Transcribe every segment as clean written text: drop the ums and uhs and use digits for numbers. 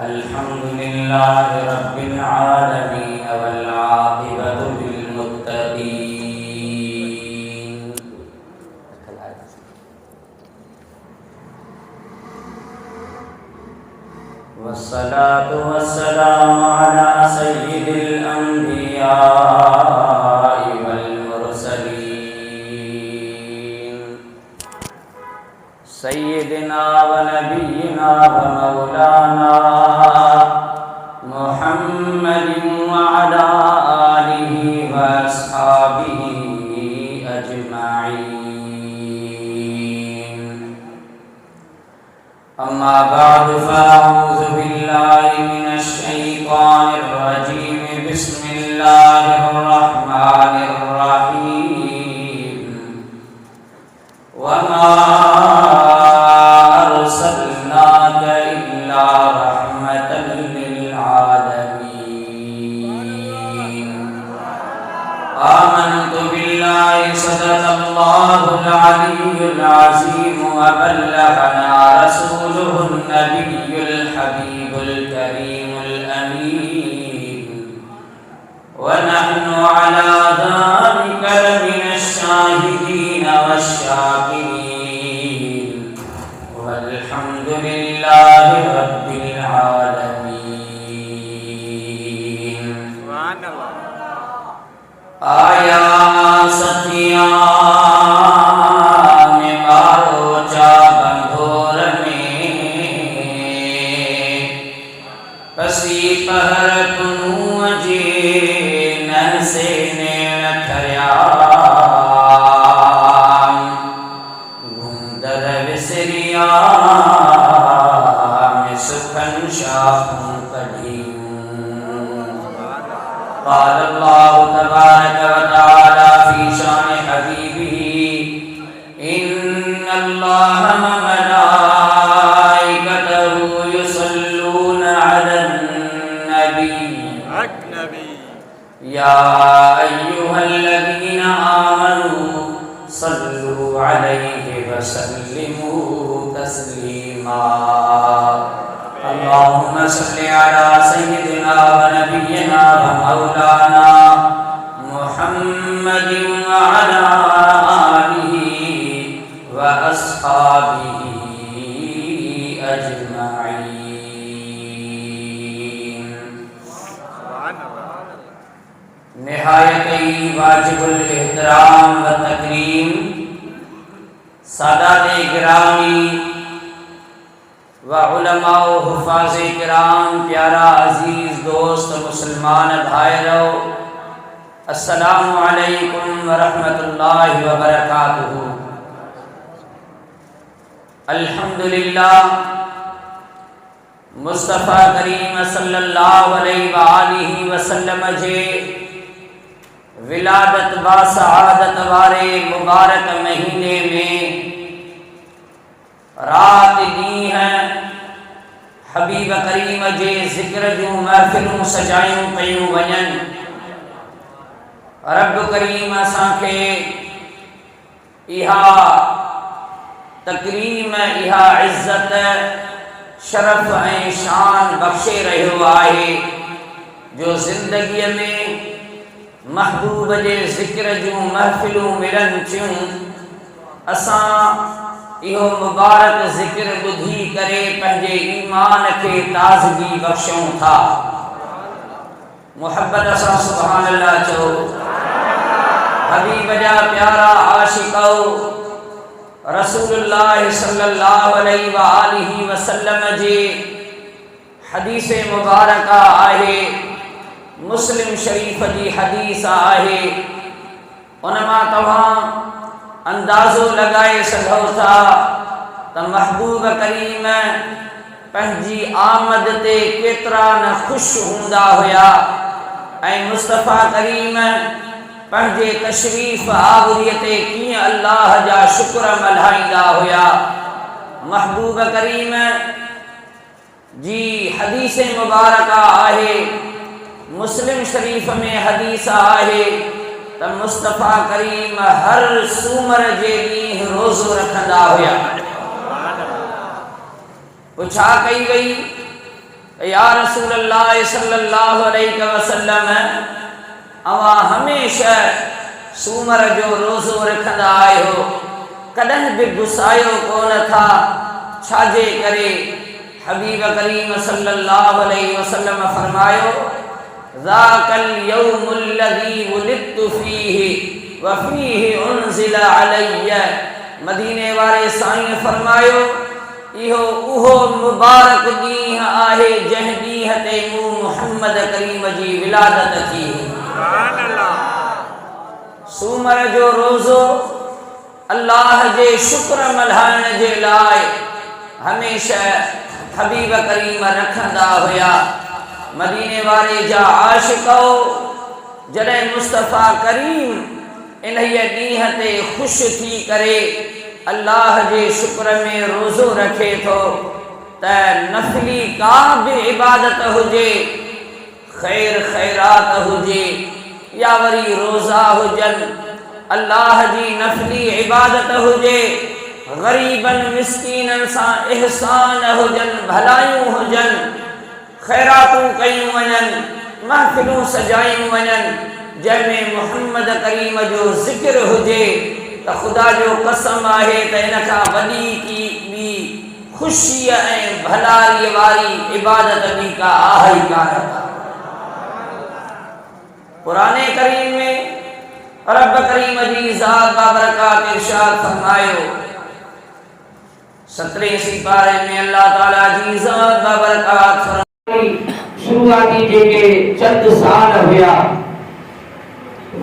अल्हम्दुलिल्लाह रब्बिल आलमीन वल आक़िबतु लिल मुत्तक़ीन। वस्सलातु वस्सलामु अला सय्यिदिल अंबिया वल मुरसलीन सय्यिदिना व नबियिना व मौलाना मुहम्मदिन व अला आलिहि व अस्हाबिहि अजमईन। अम्मा बअद फ़अऊज़ु बिल्लाहि मिनश शैतानिर रजीम। बिस्मिल्लाहिर रहमानिर रहीम। वमा अर्सलनाका इल्ला रहमतल लिल आलमीन। आमनतु बिल्लाहि सदक़ल्लाहुल अलियुल अज़ीम व बल्लगना रसूलुहुन नबियुल हबीबुल करीमुल अमीन। व नहनु अला ज़ालिका लमिनश शाहिदीन वश्शाकिरीन। वल्हम्दुलिल्लाहि रब्बिल आलमीन। आया सखिया में बारोचा बंधोर में पसी पहर कुनू जे नन से नैन थया गुंदर विसरिया में सुखन शाखों قال الله تبارك وتعالى في شان حبيبه إن الله وملائكته يصلون على النبي يا أيها الذين آمنوا صلوا عليه وسلموا تسليما اللهم صل على سيدنا ونبينا ومولانا محمد وعلى آله وأصحابه أجمعين। निहायत वाजिबुल एहतराम व तकरीम सादात गिरामी व उलमा व हुफ़ाज़ किराम, प्यारा अज़ीज़ दोस्त मुसलमान भाइयों, अस्सलामु अलैकुम व रहमतुल्लाहि व बरकातुहू। अल्हम्दुलिल्लाह मुस्तफ़ा करीम सल्लल्लाहु अलैहि व आलिहि वसल्लम जे विलादत व सआदत वारे मुबारक महीने में रात दी है हबीब करीम जे ज़िक्र जूं महफ़िलूं सजायूं पयूं वञनि। रब करीम असांखे इहा तकरीम, इहा इज़्ज़त, शरफ़ ऐं शान बख़्शे रहियो आहे जो ज़िंदगीअ में महबूब जे ज़िक्र जूं महफ़िलूं मिलनि थियूं। असां इहो मुबारक ज़िक्र ॿुधी करे पंहिंजे ईमान खे ताज़गी बख़्शूं था। मुहब्बत सां सुभान अल्लाह चओ। हबीब जा प्यारा आशिक़ो, रसूलुल्लाह सल्लल्लाहु अलैहि व आलिहि वसल्लम जे हदीस मुबारक आहे, मुस्लिम शरीफ जी हदीस आहे। उनमां तव्हां अंदाज़ो लगाए सघो था त महबूब करीम पंहिंजी आमद ते केतिरा न ख़ुशि हूंदा हुया ऐं मुस्तफ़ा करीम पंहिंजे तशरीफ़ आवरीअ ते कीअं अल्लाह जा शुक्र मल्हाईंदा हुया। महबूब करीम जी हदीस मुबारक आहे, मुस्लिम शरीफ में हदीस आहे त मुस्तफ़ा करीम हर सूमर जे ॾींहुं रोज़ो रखंदा हुया। पुछा कई गई, या रसूल अल्लाह सल्लल्लाहु अलैहि वसल्लम, अवा हमेशा सूमर जो रोज़ो रखंदा आहियो, कॾहिं बि गुसायो कोन था, छाजे करे? हबीब करीम सल्लल्लाहु अलैहि वसल्लम फरमायो, ज़ाकल यौमुल लज़ी वुलिदतु फ़ीहि व फ़ीहि उनज़िला अलैया। मदीने वारे साईं फरमायो, इहो उहो मुबारक ॾींहुं आहे जंहिं ॾींहुं ते मूं मुहम्मद करीम जी विलादत थी। सूमर जो रोज़ो अल्लाह जे शुक्र मल्हाइण जे लाइ हमेशा हबीब करीम रखंदा हुया। मदीने वारे जा आशिको जॾहिं मुस्तफ़ा करीम इन ॾींहं ते ख़ुशि थी करे अल्लाह जे शुक्र में रोज़ो रखे थो, त नफ़ली का बि इबादत हुजे, ख़ैर ख़ैरात हुजे या वरी रोज़ा हुजनि, अल्लाह जी नफ़ली इबादत हुजे, ग़रीबन मिस्कीनन सां इहसान हुजनि, भलायूं हुजनि, ख़ैरातूं कयूं वञनि, महफ़िलूं सजायूं वञनि, जंहिंमें मुहम्मद करीम जो ज़िक्र हुजे, त ख़ुदा जो कसम आहे त इन खां वॾी की ॿी ख़ुशी ऐं भलाईअ वारी इबादत ॿी का आहे ई कान। क़ुराने करीम में रब करीम जी ज़ात बाबरकात इरशाद फरमायो, 17 सिपारे में अल्लाह ताला जी ज़ात बाबरकात फरमाई, शुरुआती जेके चंद साल हुया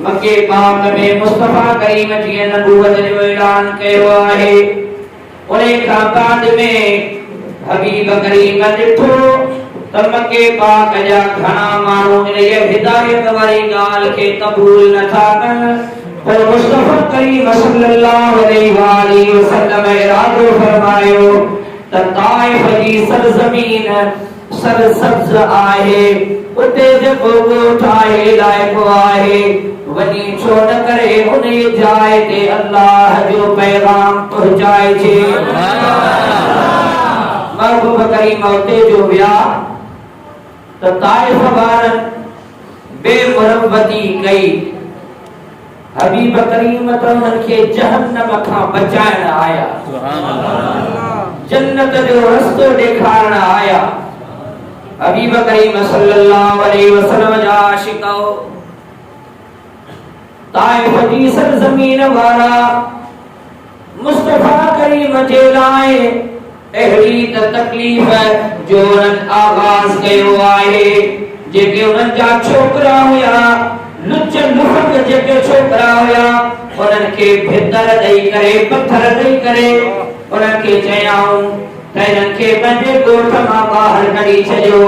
मक्के पाक में मुस्तफ़ा करीम जी नबूवत जो ऐलान कयो आहे, उन्हें खां बाद में हबीब करीम ॾिठो त मक्के पाक जा घणा माण्हू इन हिदायत वारी ॻाल्हि खे क़बूल नथा कनि, पर मुस्तफ़ा करीम सल्लल्लाहु अलैहि वसल्लम इरादो फरमायो त ताइफ़ जी सरज़मीन सरसब्ज़ आहे, उते जेको ॻोठ आहे इलाइक़ो आहे, वञी छो न करे उन जाइ ते अल्लाह जो पैगाम पहुचाइजे। महबूब करीम उते जो विया त ताइफ़ वारनि बेमुरवती कई, हबीब करीम त उन्हनि खे जहन्नम खां बचाइण आया, जन्नत जो रस्तो ॾेखारण आया। हबीब करीम सल्लल्लाहु अलैहि वसल्लम जा आशिको ताइफ़ जी सरज़मीन वारा मुस्तफ़ा करीम जे लाइ अहिड़ी त तकलीफ़ जो उन्हनि आगाज़ कयो आहे, जेके उन्हनि जा छोकिरा हुया, लुच लुफक जेके छोकिरा हुया, उन्हनि खे भितर ॾेई करे, पत्थर ॾेई करे उन्हनि खे चयाऊं त इन्हनि खे पंहिंजे ॻोठ मां ॿाहिरि कढी छॾियो।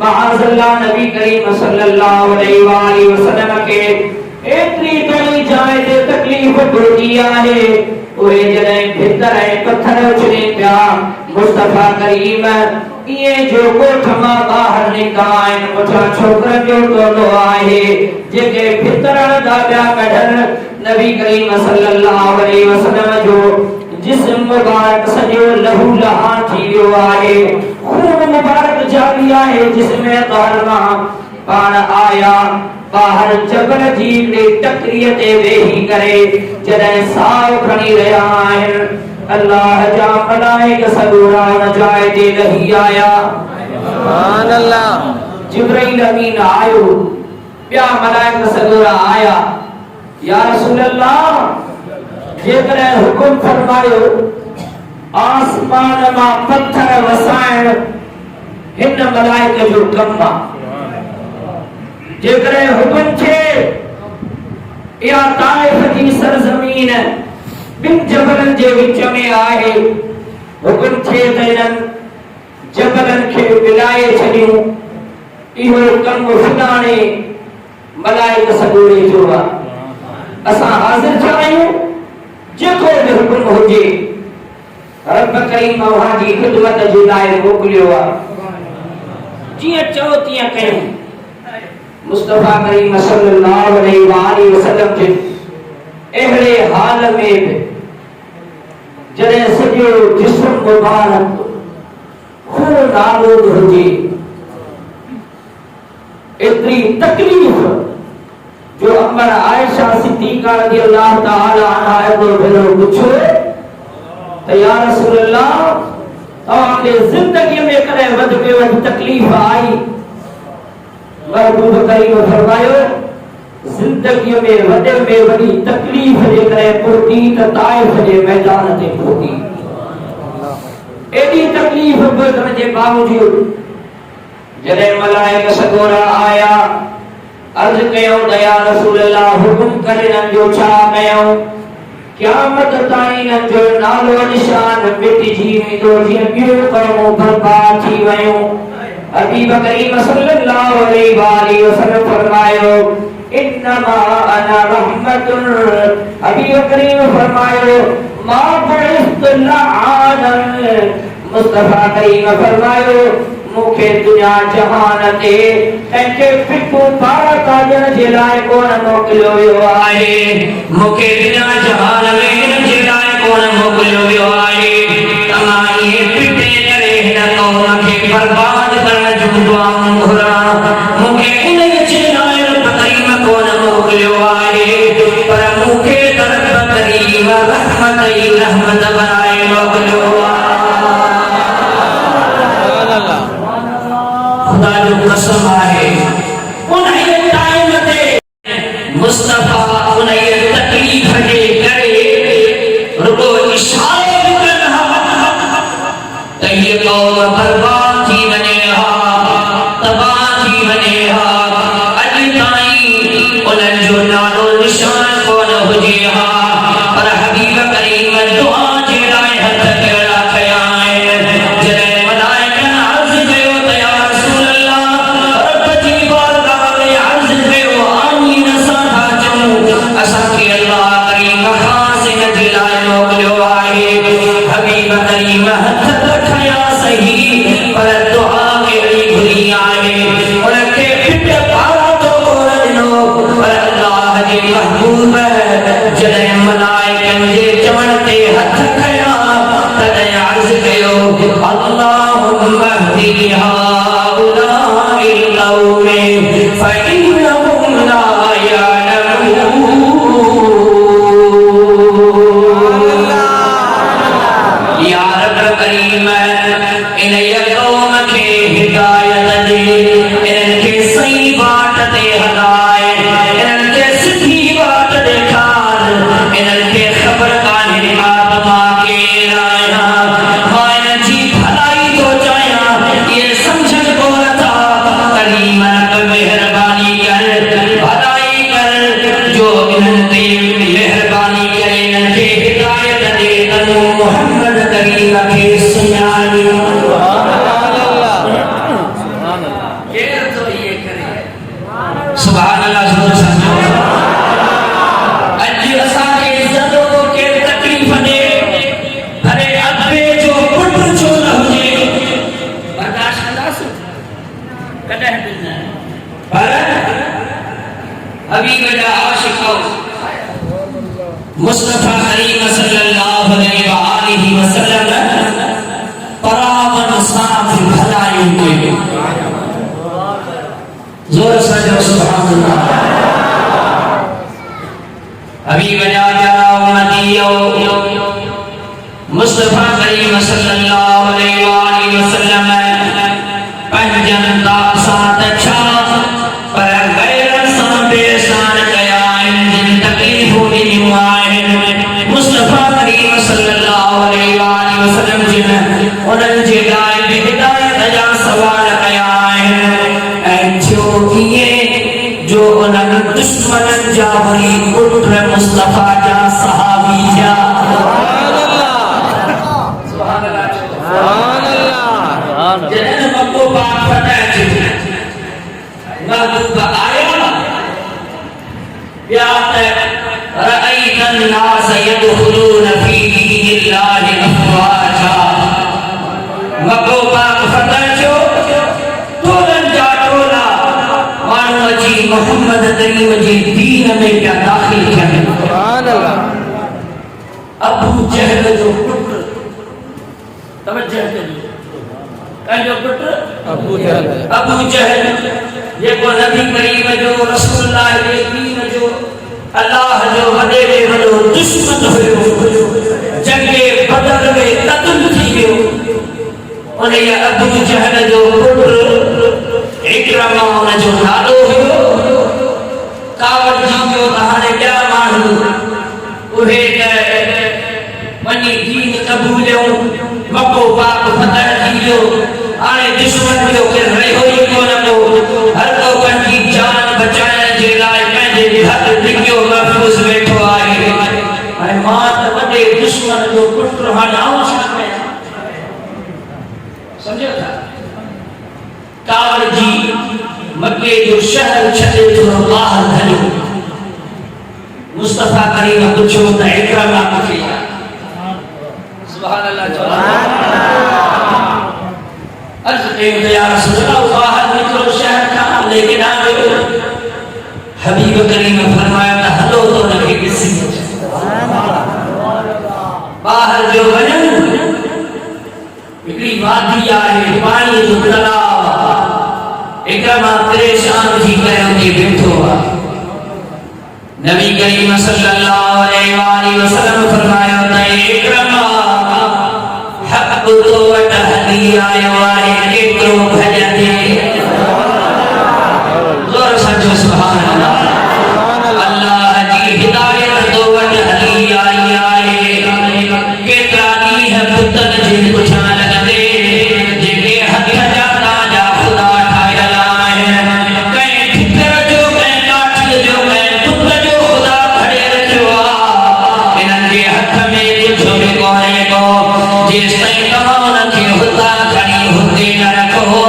मआज़ल्लाह नबी करीम सल्लल्लाहु अलैहि वसल्लम खे एतिरी घणी जाइ ते तकलीफ़ घुरजी आहे, उहे जॾहिं भितर ऐं पत्थर उछले पिया, मुस्तफ़ा करीम इएं जो ॻोठ मां ॿाहिरि निकिता आहिनि, पुठियां छोकिरनि जो टोलो आहे जेके भितर था पिया कढनि। नबी करीम सल्लल्लाहु अलैहि वसल्लम जो जिस्म मुबारक सॼो लहू लहान थी वियो आहे, खून मुबारक जारी आहे जिस्म तार मां पाण आया ॿाहिरि जबल जी टकरीअ ते वेही करे जॾहिं साहु खणी रहिया आहिनि, अल्लाह जा मलाइक सॻोरा उन जाइ ते लही आया। सुभान अल्लाह। जिब्राइल अमीन आयो, ॿिया मलाइक सॻोरा आया, या रसूल अल्लाह जेकॾहिं हुकुम फरमायो आसमान मां पत्थर वसाइण हिन मलाइक जो कमु आहे, जेकॾहिं हुकुम थिए या ताइफ़ जी सरज़मीन ॿिनि जबलनि जे विच में आहे, हुकुम थिए त इन्हनि जबलनि खे मिलाए छॾियूं, इहो कमु फलाणे मलाइक सॻोरे जो आहे। असां हाज़िर थिया आहियूं, जेको बि हुकुम हुजे रब करीम वहां जी ख़िदमत जे लाइ मोकिलियो आहे, जीअं चओ तीअं कयूं। मुस्तफ़ा करीम सल्लल्लाहु अलैहि वसल्लम जे अहिड़े हाल में जॾहिं सॼो जिस्म मुबारक खून नाबूद हुजे। इतनी तकलीफ जो अमर आयशा सिद्दीका रज़ियल्लाहु ताला अन्हा को भेलो पूछो त या रसूल अल्लाह तव्हांखे जिंदगी में कदे वध में वध तकलीफ आई? महबूब करीम फरमायो जिंदगी में वडी तकलीफ जे करे पुरती त ताइफ जे मैदान ते पुरती। एडी तकलीफ बुझण जे बावजूद जॾहिं मलाइक सगोरा आया अर्ज कयो त या रसूल अल्लाह हुकुम करे न जो छा कयो? क़यामत ताईं न जो नालो निशान मिटजी वेंदो जीअं ॿियो क़ौमूं बर्बाद थी वयूं। हबीब करीम सल्लल्लाहु अलैहि वसल्लम फरमायो इन्नमा अना रहमतुन। हबीब करीम फरमायो मा बुइस्तु लआनन। मुस्तफा करीम फरमायो मुखे दुनिया जहान ते कंहिंखे फिकू पारा काजण जे लाइ कोन मोकिलियो वियो आहे। मुखे दुनिया जहान में हिन जे लाइ कोन मोकिलियो वियो आहे। तव्हां इहे फिटे करे हिन क़ौम खे बर्बाद करण जूं दुआऊं घुरां। मुखे इन जे लाइ रब करीम कोन मोकिलियो आहे पर मुखे रब करीम रहमत ई रहमत बनाए मोकिलियो आहे। खुदा जो कसम है उन टाइम ते मुस्तफा उन तकलीफ जे करे रुगो इशारे कर रहा त ये कौम बर्बाद थी वने हा तबाह थी वने हा। अॼु ताईं उन्हनि जो नालो निशान कोन हुजे हा पर हबीब करीम दुआ जे लाइ हथ कहिड़ा कया आहिनि। जॾहिं मलाइकनि अर्ज़ कयो त या रसूल अल्लाह रब जी बारगाह में अर्ज़ कयो आमीन असां था चऊं असांखे अल्लाह करीम ख़ासि हिन जे लाइ मोकिलियो आहे। हबीब करीम हथ रखया सही पर दुआ अहिड़ी घुरी आहे उनखे फिट पारा तो कोन ॾिनो पर अल्लाह जे महबूब जॾहिं मलाइकनि जे चवण ते हथ खया तॾहिं अर्ज़ कयो अल्लाहुम्मा हदी हाउलाइल क़ौम फ़इन्नहुम ला यअलमून। या रब करीम इन क़ौम खे हिदायत दे इन्हनि खे सही बाट ते हलाए इन्हनि खे सिधी बाट ॾेखार। इन्हनि खे ख़बर कान्हे आप मां केरु आहियां मां इन्हनि जी भलाई थो चाहियां इहे सम्झनि कोन था। करीम महिरबानी कर भलाई कर जो इन्हनि ते महिरबानी करे इन्हनि खे हिदायत दे तूं मुहम्मद करीम खे सुञाणी। केरु थो इहे करे? सुभान अल्लाह सुभान अल्लाह। अॼु असांखे इज़त को केरु तकलीफ़ ॾे भले अबे जो पुट छो न हुजे बर्दाश्त कंदासीं कॾहिं बि न। पर हबीब जा आशिक़ मुस्तफा करीम सल्लल्लाहु अलैहि वसल्लम परावन साथ भलायूं कयूं। जोर से जो सुभान अल्लाह। हबीब जा प्यारा उम्मतियो मुस्तफा करीम सल्लल्लाहु अलैहि वसल्लम पंजन ता साथ छा पर गैर सां बेसान कया आहिनि जिन तकलीफ़ूं ॾिनियूं आहिनि। मुस्तफा करीम सल्लल्लाहु अलैहि वसल्लम जिन उन्हनि जे लाइ बि हिदायत जा सवाल कया आहिनि ऐं थियो ईअं जो उन्हनि दुश्मननि जा वरी पुट मुस्तफा जा सहाबी थिया। जॾहिं मक्को पाक फतह थियो महबूब आया या रअयत अन्नास यदखुलून फी दीनिल्लाहि अफ़वाजा। मक्को पाक फतह थियो टोलनि जा टोला माण्हू अची मोहम्मद करीम जे दीन में पिया दाख़िल थियनि। सुभान अल्लाह। अबू जहल जो पुट तवज्जो कजो कंहिंजो पुटु अबू जहल जेको नबी करीम जो रसूलुल्लाह जे दीन जो अल्लाह जो वॾे में वॾो दुश्मन हुयो जंगे बदर में क़त्ल थी वियो उन अबू जहल जो पुटु इकरमा उन जो नालो हुयो कावड़ जी जो हाणे ॿिया माण्हू उहे वञी दीन क़बूलियो मको पाक फतह थी वियो हाणे दुश्मन जो केर रहियो ई कोन को हर को पंहिंजी जान बचाइण जे लाइ पंहिंजे हथ टिकियो महफ़ूज़ वेठो आहे हाणे मां त वॾे दुश्मन जो पुटु हाणे आऊं छा कयां सम्झो था कावड़ जी मके जो शहर छॾे थोरो ॿाहिरि हलियो मुस्तफा करीम पुछियो त इकरमा मूंखे सुभान अल्लाह अर्ज़ कयो त या रसूल अल्लाह ॿाहिरि निकिरो शहर खां लेकिन आयो हबीब करीम फरमाया त हलो तो उनखे ॾिसी ॿाहिरि जो वञो हिकिड़ी वादी आहे पाणीअ जो तलाउ इकरमा परेशान थी करे उते वेठो आहे नबी करीम सल्लल्लाहु अलैहि वसल्लम फरमाया त इकरमा हक़ तो वट हली आयो आहे केतिरो भॼंदे ज़ोर सां चओ सुभान अल्लाह अल्लाह जी हिदायत तो वट हली आई आहे केतिरा ॾींहं पुतनि जे पुठियां लॻंदे जेके हथ जा ताजा ख़ुदा ठाहियल आहिनि कंहिं ठिकर जो कंहिं काठीअ जो कंहिं पुत जो ख़ुदा खणे रखियो आहे इन्हनि जे हथ में कुझु बि कोन्हे को जेसिताईं तव्हां उनखे हुतां खणी हुते न रखो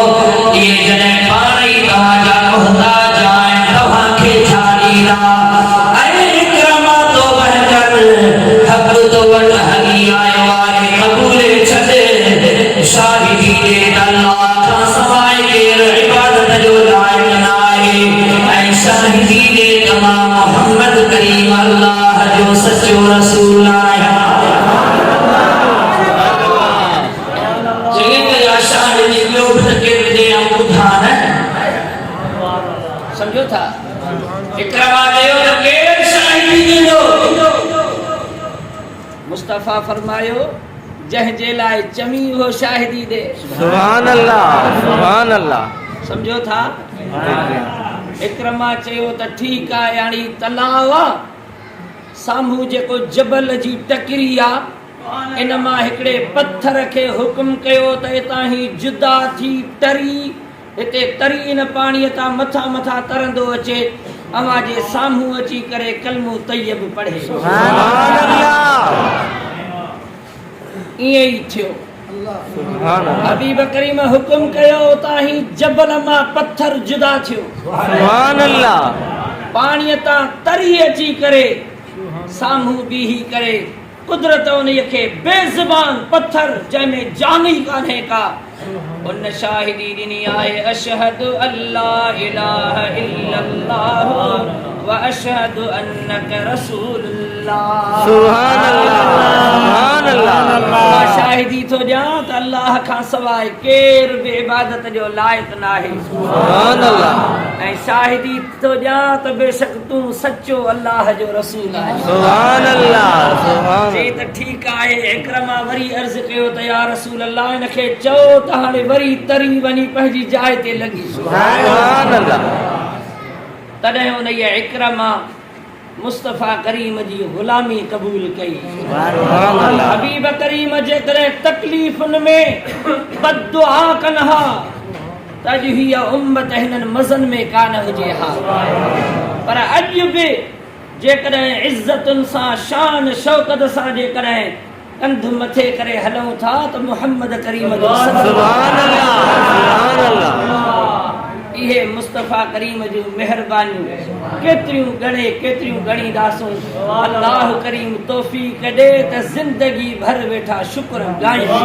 इहे जॾहिं पाण ई तव्हांजा मुहताज आहिनि तव्हांखे छा ॾींदा ऐं इकरमा तो बहितर हक़ तो वट हली आयो आहे क़बूले छॾे शाहिदी ॾे त अल्लाह खां सवाइ केरु इबादत जो लाइक़ न आहे ऐं शाहिदी ॾे त मां मुहम्मद करीम अल्लाह जो सचो रसूल आहियां समझो था इकरमा देयो त केर शाहिदी ॾींदो मुस्तफा फरमायो जंहिंजे लाइ चमी हो शाहिदी दे सुभान अल्लाह समझो था इकरमा चयो त ठीकु आहे हाणे तलाव साम्हूं जेको जबल जी टकरी आहे इन मां हिकिड़े पत्थर खे हुकुम कयो त हितां ई जुदा थी टरी हिते तरी इन पाणीअ तां मथां मथां तरंदो अचे अवां जे साम्हूं अची करे कलमो तैयब पढ़े सुभान अल्लाह ईअं ई थियो सुभान अल्लाह हबीब करीम हुकुम कयो तां ही जबल मां पत्थर जुदा थियो सुभान अल्लाह पाणीअ तां तरी अची करे साम्हूं बीही करे कुदरत उन खे बेज़बान पत्थर जंहिंमें जान ई कान्हे का उन शाहिदी ॾिनी आहे अशहदु अल्ला इलाहा इल्लल्लाह व अशहदु अन्नका रसूलुल्लाह सुभान अल्लाह मां शाहिदी थो ॾियां त अल्लाह खां सवाइ केर बि इबादत जो लाइक़ न आहे सुभान अल्लाह ऐं शाहिदी थो ॾियां त बेशक तूं सचो अल्लाह जो रसूल आहे सुभान अल्लाह सुभान चई त ठीकु आहे इकरमा वरी अर्ज़ कयो त या रसूल अल्लाह इनखे चओ त हाणे वरी तरी वञी पंहिंजी जाइ ते लॻी सुभान अल्लाह तॾहिं उन इकरमा मुस्तफा करीम जी गुलामी क़बूल कई सुभान अल्लाह हबीब करीम जेकॾहिं तकलीफ़ुनि में बददुआ कनि हा त अॼु हीअ उम्मत हिननि मज़नि में कान हुजे हा पर अॼु बि जेकॾहिं इज़तुनि सां शान शौक़त सां जेकॾहिं कंध मथे करे हलूं था त मुहम्मद करीम जो सुभान अल्लाह इहे मुस्तफा करीम जूं महिरबानियूं केतिरियूं ॻणीदासूं अल्लाह करीम तौफ़ीक़ ॾे त ज़िंदगी भर वेठा शुक्र ॻायूं